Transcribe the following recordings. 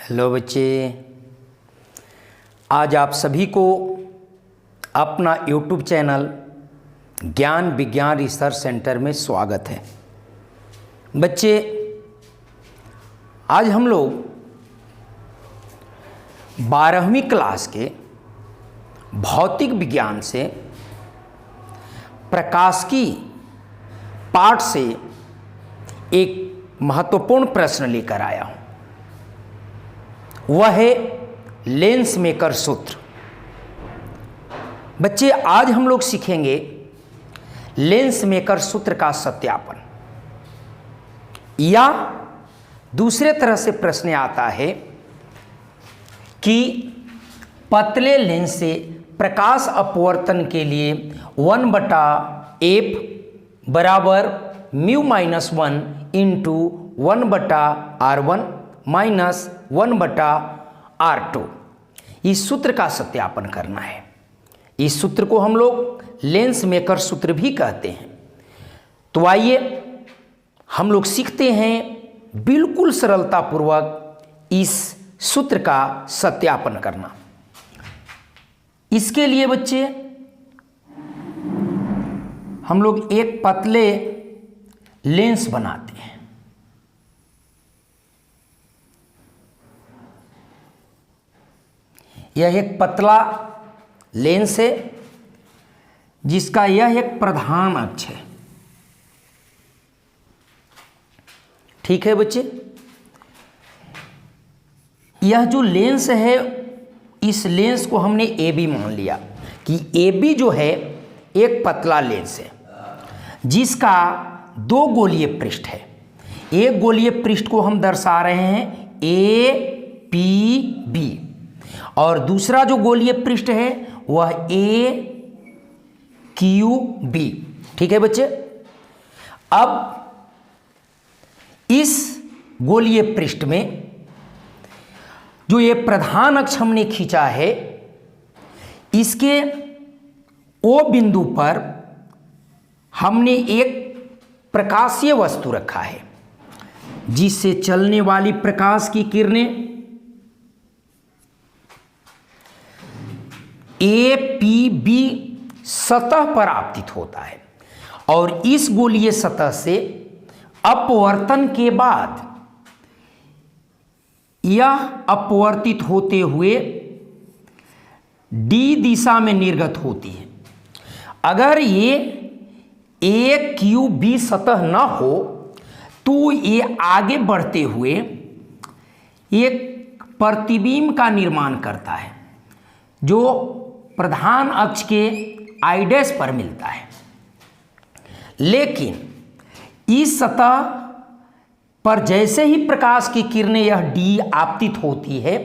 Hello बच्चे, आज आप सभी को अपना YouTube चैनल ज्ञान विज्ञान रिसर्च सेंटर में स्वागत है। बच्चे, आज हम लोग 12वीं क्लास के भौतिक विज्ञान से प्रकाशिकी पाठ से एक महत्वपूर्ण प्रश्न लेकर आया हूं। वह है लेंस मेकर सूत्र। बच्चे, आज हम लोग सीखेंगे लेंस मेकर सूत्र का सत्यापन, या दूसरे तरह से प्रश्न आता है कि पतले लेंस से प्रकाश अपवर्तन के लिए 1/f बराबर μ-1 इंटू 1/r1 माइनस 1/r2, इस सूत्र का सत्यापन करना है। इस सूत्र को हम लोग लेंस मेकर सूत्र भी कहते हैं। तो आइए हम लोग सीखते हैं बिल्कुल सरलतापूर्वक इस सूत्र का सत्यापन करना। इसके लिए बच्चे हम लोग एक पतले लेंस बनाते हैं। यह एक पतला लेंस है जिसका यह एक प्रधान अक्ष है। ठीक है बच्चे, यह जो लेंस है, इस लेंस को हमने AB मान लिया कि AB जो है एक पतला लेंस है जिसका 2 गोलीय पृष्ठ है। एक गोलीय पृष्ठ को हम दर्शा रहे हैं APB, और दूसरा जो गोलीय पृष्ठ है वह AQB। ठीक है बच्चे, अब इस गोलीय पृष्ठ में जो ये प्रधान अक्ष हमने खींचा है, इसके O बिंदु पर हमने एक प्रकाशीय वस्तु रखा है जिससे चलने वाली प्रकाश की किरणें APB सतह पर आपतित होता है, और इस गोलीय सतह से अपवर्तन के बाद यह अपवर्तित होते हुए D दिशा में निर्गत होती है। अगर ये AQB सतह न हो तो ये आगे बढ़ते हुए एक प्रतिबिंब का निर्माण करता है जो प्रधान अक्ष के I' पर मिलता है। लेकिन इस सतह पर जैसे ही प्रकाश की किरणें यह D आपतित होती है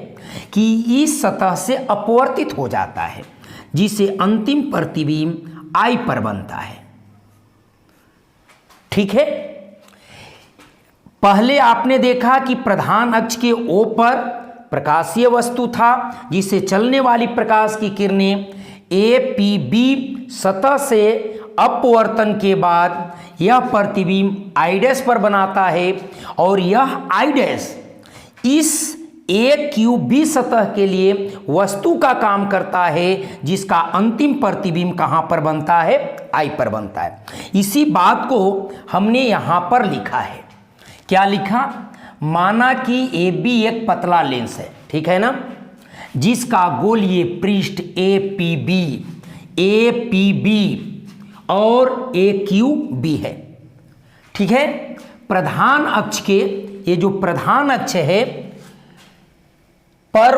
कि इस सतह से अपवर्तित हो जाता है, जिसे अंतिम प्रतिबिंब I पर बनता है। ठीक है, पहले आपने देखा कि प्रधान अक्ष के O पर प्रकाशीय वस्तु था जिससे चलने वाली प्रकाश की किरणें APB सतह से अपवर्तन के बाद यह प्रतिबिंब I' पर बनाता है, और यह I' इस AQB सतह के लिए वस्तु का काम करता है जिसका अंतिम प्रतिबिंब कहां पर बनता है? I पर बनता है। इसी बात को हमने यहां पर लिखा है। क्या लिखा? माना कि AB एक पतला लेंस है, ठीक है ना, जिसका गोलीय पृष्ठ APB और AQB है। ठीक है, प्रधान अक्ष के ये जो प्रधान अक्ष है पर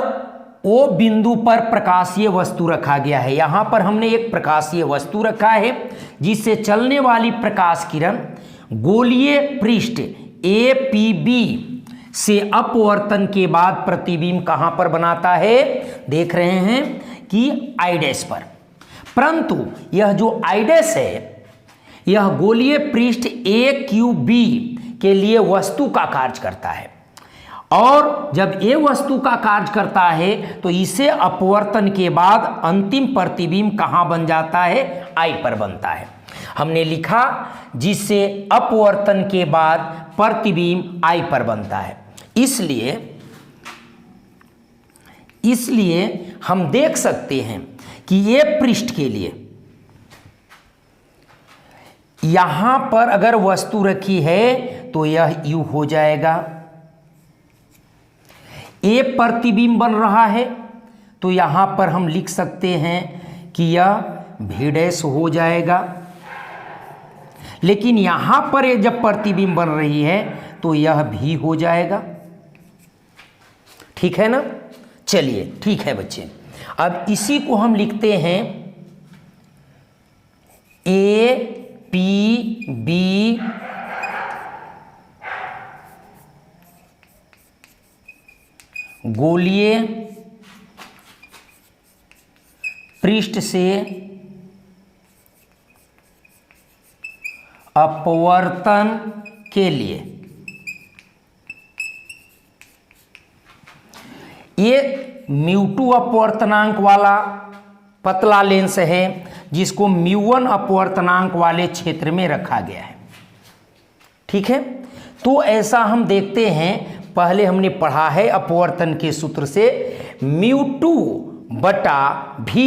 O बिंदु पर प्रकाशीय वस्तु रखा गया है। यहां पर हमने एक प्रकाशीय वस्तु रखा है जिससे चलने वाली प्रकाश किरण गोलीय पृष्ठ APB से अपवर्तन के बाद प्रतिबिंब कहां पर बनाता है? देख रहे हैं कि I' पर। परंतु यह जो I' है, यह गोलीय पृष्ठ AQB के लिए वस्तु का कार्य करता है, और जब ये वस्तु का कार्य करता है तो इसे अपवर्तन के बाद अंतिम प्रतिबिंब कहां बन जाता है? I पर बनता है। हमने लिखा जिससे अपवर्तन के बाद प्रतिबिंब I पर बनता है। इसलिए इसलिए हम देख सकते हैं कि ये पृष्ठ के लिए यहां पर अगर वस्तु रखी है तो यह U हो जाएगा। ए प्रतिबिंब बन रहा है तो यहां पर हम लिख सकते हैं कि यह V डैश हो जाएगा। लेकिन यहां पर ये जब प्रतिबिंब बन रही है तो यह भी हो जाएगा। ठीक है ना? चलिए ठीक है बच्चे, अब इसी को हम लिखते हैं ए पी बी गोलीय पृष्ठ से अपवर्तन के लिए ये μ2 अपवर्तनांक वाला पतला लेंस है जिसको μ1 अपवर्तनांक वाले क्षेत्र में रखा गया है। ठीक है, तो ऐसा हम देखते हैं, पहले हमने पढ़ा है अपवर्तन के सूत्र से μ2 बटा v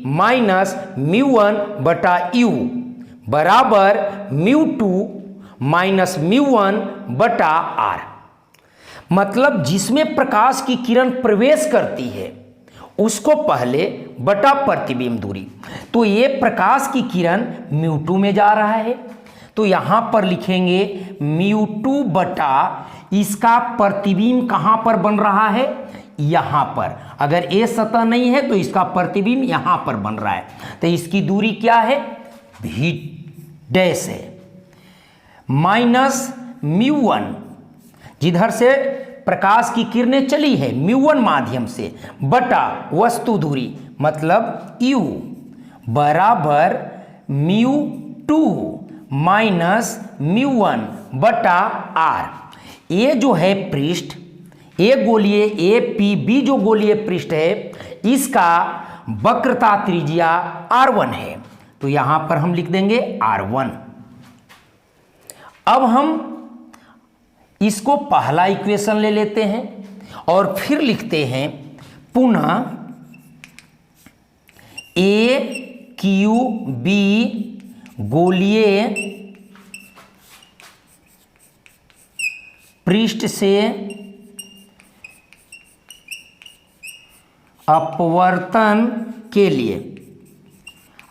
माइनस μ1 बटा u बराबर μ2 माइनस μ1 बटा r। मतलब जिसमें प्रकाश की किरण प्रवेश करती है उसको पहले बटा प्रतिबिंब दूरी, तो ये प्रकाश की किरण μ2 में जा रहा है तो यहां पर लिखेंगे μ2 बटा इसका प्रतिबिंब कहां पर बन रहा है, यहां पर। अगर ए सतह नहीं है तो इसका प्रतिबिंब यहां पर बन रहा है, तो इसकी दूरी क्या है, v डैश है, माइनस μ1 जिधर से प्रकाश की किरणें चली है μ1 माध्यम से बटा वस्तु दूरी मतलब u बराबर μ2 माइनस μ1 बटा r। ये जो है पृष्ठ, ए गोलीय ए पी बी जो गोलीय पृष्ठ है इसका वक्रता त्रिज्या r1 है, तो यहां पर हम लिख देंगे r1। अब हम इसको पहला इक्वेशन ले लेते हैं और फिर लिखते हैं पुनः ए क्यू बी गोलीय पृष्ठ से अपवर्तन के लिए।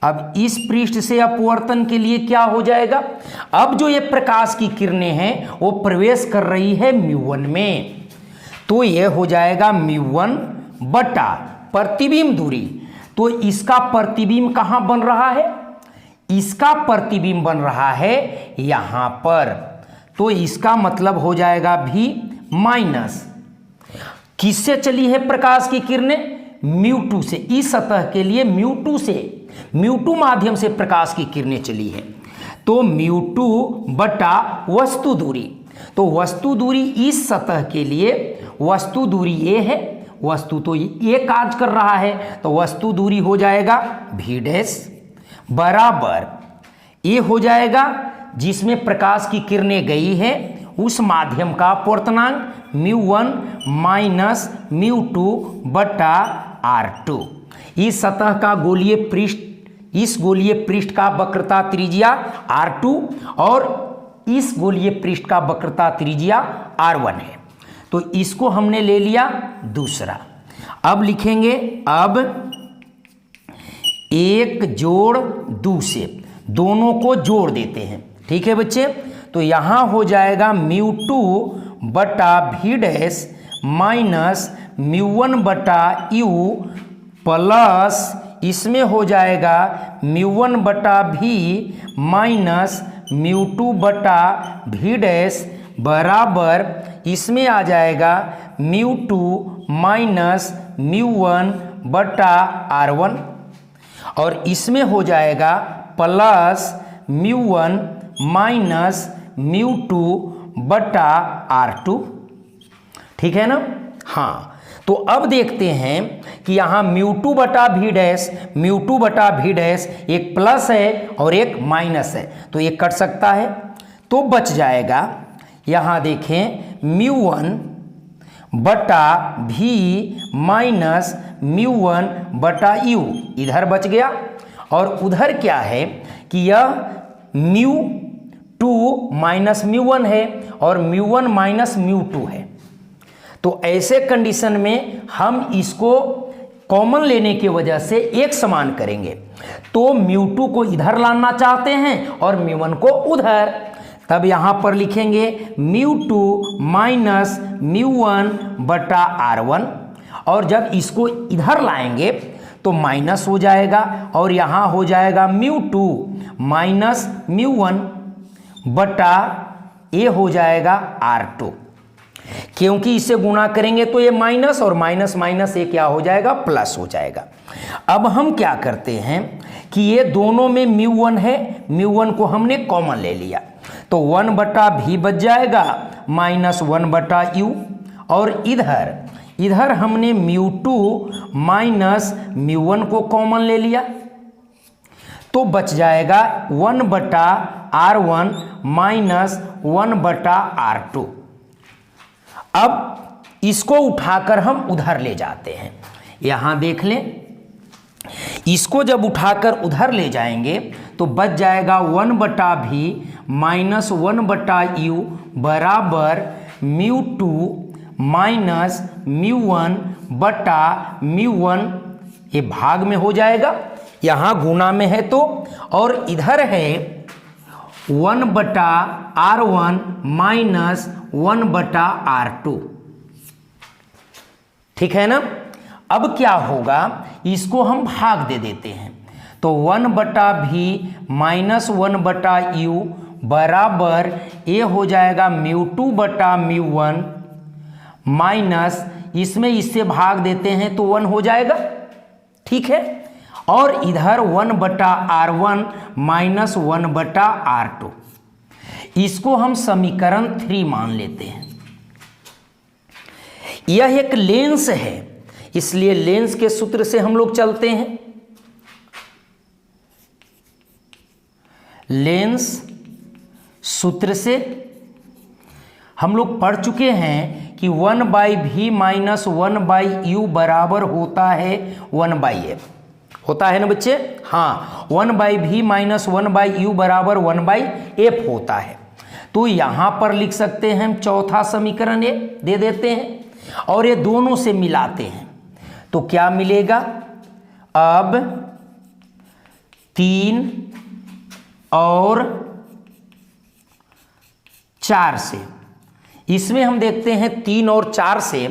अब इस पृष्ठ से अपवर्तन के लिए क्या हो जाएगा, अब जो ये प्रकाश की किरणें हैं वो प्रवेश कर रही है μ1 में, तो ये हो जाएगा μ1 बटा प्रतिबिंब दूरी। तो इसका प्रतिबिंब कहां बन रहा है, इसका प्रतिबिंब बन रहा है यहां पर, तो इसका मतलब हो जाएगा भी माइनस किससे चली है प्रकाश की किरणें, μ2 से। इस सतह के लिए μ2 माध्यम से प्रकाश की किरणें चली है, तो μ2 बटा वस्तु दूरी। तो वस्तु दूरी इस सतह के लिए वस्तु दूरी ये है, वस्तु तो ये कार्य कर रहा है, तो वस्तु दूरी हो जाएगा v डैश बराबर ये हो जाएगा जिसमें प्रकाश की किरणें गई है उस माध्यम का अपवर्तनांक μ1 माइनस μ2 बटा r2। इस सतह का गोलीय पृष्ठ, इस गोलीय पृष्ठ का वक्रता त्रिज्या r2 और इस गोलीय पृष्ठ का वक्रता त्रिज्या r1 है, तो इसको हमने ले लिया दूसरा। अब लिखेंगे, अब एक जोड़ दो से दोनों को जोड़ देते हैं। ठीक है बच्चे, तो यहां हो जाएगा μ2 बटा v डैश माइनस μ1 बटा u प्लस इसमें हो जाएगा μ1 बटा v माइनस μ2 बटा v डैश बराबर इसमें आ जाएगा μ2 माइनस μ1 बटा r1 और इसमें हो जाएगा प्लस μ1 माइनस μ2 बटा r2। ठीक है ना? हाँ, तो अब देखते हैं कि यहाँ μ2 बटा v डैश, μ2 बटा v डैश एक प्लस है और एक माइनस है, तो ये कट सकता है, तो बच जाएगा यहाँ देखें μ1 बटा भी माइनस म्यू वन बटा यू, इधर बच गया। और उधर क्या है कि यह mu two minus mu one है और mu one minus mu two है। तो ऐसे कंडीशन में हम इसको कॉमन लेने की वजह से एक समान करेंगे। तो म्यू टू को इधर लाना चाहते हैं और म्यू वन को उधर, तब यहां पर लिखेंगे mu two minus mu one बटा आर वन। और जब इसको इधर लाएंगे तो माइनस हो जाएगा और यहां हो जाएगा mu two minus mu one बटा ये हो जाएगा आर टू। क्योंकि इसे गुणा करेंगे तो ये माइनस और माइनस माइनस ये क्या हो जाएगा, प्लस हो जाएगा। अब हम क्या करते हैं कि ये दोनों में म्यू वन है, म्यू वन को हमने कॉमन ले लिया तो वन बटा भी बच जाएगा माइनस वन बटा यू। और इधर हमने mu two minus mu one को कॉमन ले लिया तो बच जाएगा वन बटा आर वन माइनस वन बटा आर टू। अब इसको उठाकर हम उधर ले जाते हैं, यहां देख लें। इसको जब उठाकर उधर ले जाएंगे तो बच जाएगा वन बटा भी माइनस वन बटा यू बराबर mu two minus mu one बटा म्यू वन, ये भाग में हो जाएगा, यहां गुणा में है तो। और इधर है वन बटा आर वन माइनस वन बटा आर टू, ठीक है ना। अब क्या होगा, इसको हम भाग दे देते हैं तो वन बटा भी माइनस वन बटा यू बराबर ये हो जाएगा म्यू टू बटा म्यू वन माइनस, इसमें इससे भाग देते हैं तो वन हो जाएगा, ठीक है। और इधर वन बटा आर वन माइनस वन बटा आर टू, इसको हम समीकरण 3 मान लेते हैं। यह एक लेंस है इसलिए लेंस के सूत्र से हम लोग चलते हैं। लेंस सूत्र से हम लोग पढ़ चुके हैं कि 1/v माइनस 1/u बराबर होता है 1/f, होता है ना बच्चे, हाँ 1/v माइनस 1/u बराबर 1/f होता है। तो यहां पर लिख सकते हैं हम चौथा समीकरण ये दे देते हैं और ये दोनों से मिलाते हैं तो क्या मिलेगा, अब 3 और 4 से, इसमें हम देखते हैं 3 और 4 से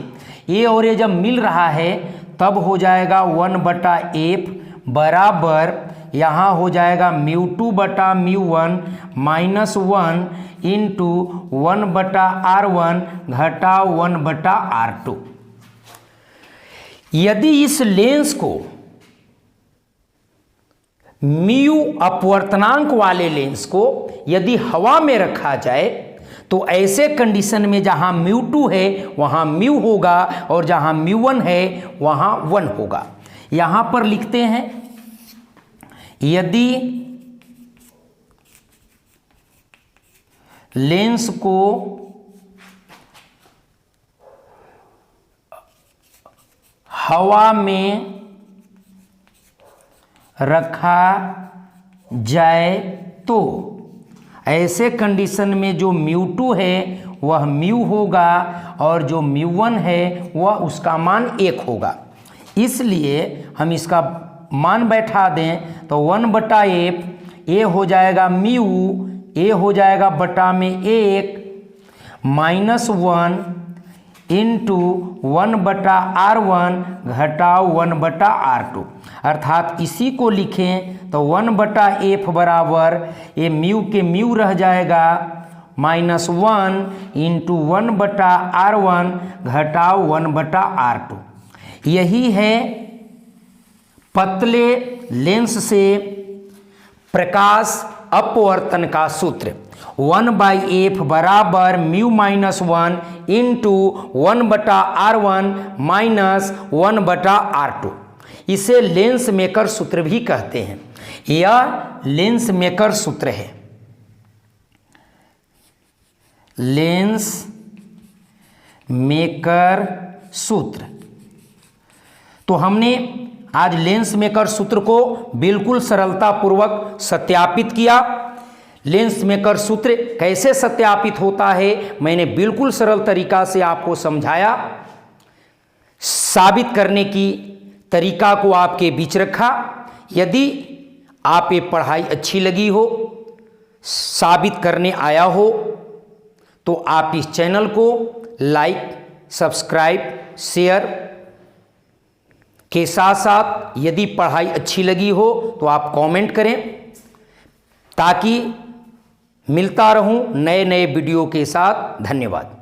ये और ये जब मिल रहा है तब हो जाएगा 1/f बराबर यहाँ हो जाएगा म्यू टू बटा mu one minus 1 into 1/r1 घटा 1/r2। यदि इस लेंस को म्यू अपवर्तनांक वाले लेंस को यदि हवा में रखा जाए तो ऐसे कंडीशन में जहां म्यू टू है वहां म्यू होगा और जहां म्यू वन है वहां 1 होगा। यहां पर लिखते हैं यदि लेंस को हवा में रखा जाए तो ऐसे कंडीशन में जो म्यू टू है वह म्यू होगा और जो म्यू वन है वह उसका मान 1 होगा। इसलिए हम इसका मान बैठा दें तो 1/f ये हो जाएगा म्यू, ये हो जाएगा बटा में 1 माइनस 1 इंटू 1/r1 घटा 1/r2, अर्थात इसी को लिखें तो 1/f बराबर ये म्यू के म्यू रह जाएगा -1 इंटू 1/r1 घटा 1/r2। यही है पतले लेंस से प्रकाश अपवर्तन का सूत्र 1/f बराबर mu -1 into 1/r1 minus 1/r2। इसे लेंस मेकर सूत्र भी कहते हैं, यह लेंस मेकर सूत्र है। लेंस मेकर सूत्र। तो हमने आज लेंस मेकर सूत्र को बिल्कुल सरलता पूर्वक सत्यापित किया। लेंस मेकर सूत्र कैसे सत्यापित होता है मैंने बिल्कुल सरल तरीका से आपको समझाया। साबित करने की तरीका को आपके बीच रखा। यदि आप ये पढ़ाई अच्छी लगी हो, साबित करने आया हो, तो आप इस चैनल को लाइक, सब्सक्राइब, शेयर के साथ साथ यदि पढ़ाई अच्छी लगी हो तो आप कमेंट करें, ताकि मिलता रहूं नए नए वीडियो के साथ। धन्यवाद।